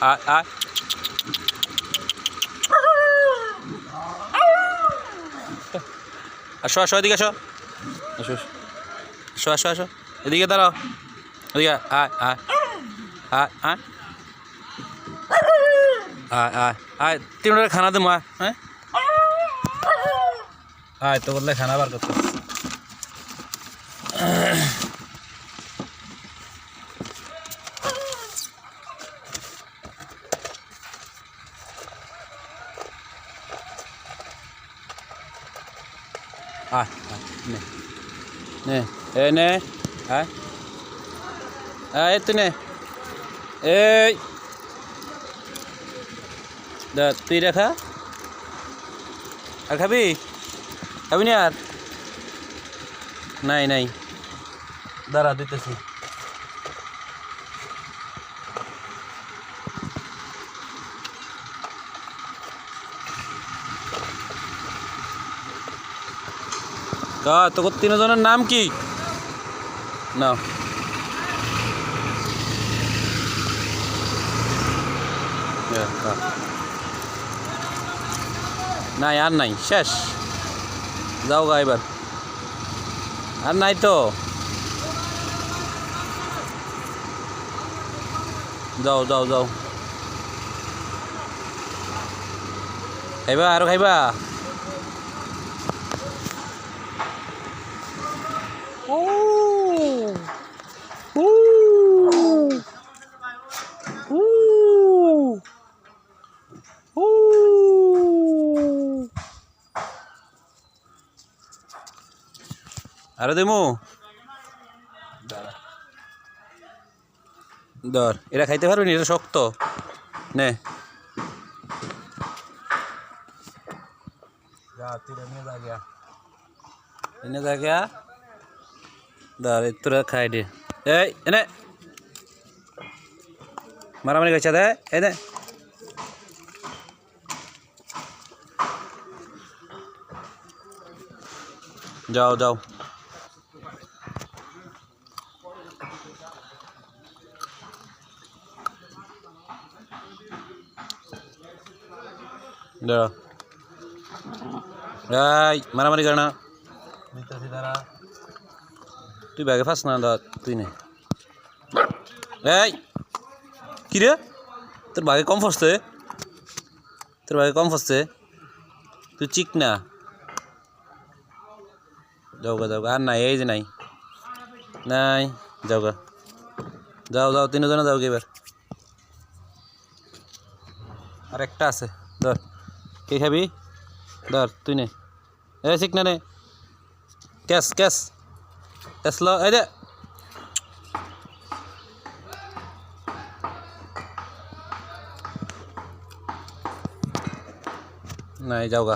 আয় আয় আসো আসো এদিকে আসো আসো আসো আসো আসো এদিকে দাঁড়াও এদিকে আয় আয় আয় আয় আয় আয় আয় তিনটা খানা দেবো আয় হ্যাঁ আয় তো বললে খানা বার করতে আয় নে নে এ নে আয় আয় তুই নে এই তুই রেখা আর খাবি খাবি না আর নাই নাই দাঁড়া দিতেছি তোর তিনজনের নাম কি না নাই আর নাই শেষ যাও গা এবার আর নাই তো যাও যাও যাও খাইবা আর খাইবা ও আরে দেমু ধর এরা খাইতে পারবি না এটা শক্ত নে এনে যা গিয়া ধর তোরা খাই দে এই এনে মারামারি খাইছা দে এনে যাও যাও দাঁড়া এই মারামারি কর না তুই ব্যাগে ফাস না দা তুই নে এই কি রে তোর ভাগে কম ফসছে তুই চিক না যাও গা আর নাই এই যে নাই নাই যাও গা যাও যাও তিনজনে যাও এবার আর একটা আছে ধর কে খাবি ধর তুই নে এ চিক না নে ক্যাশ ল এই দে নাই যাও গা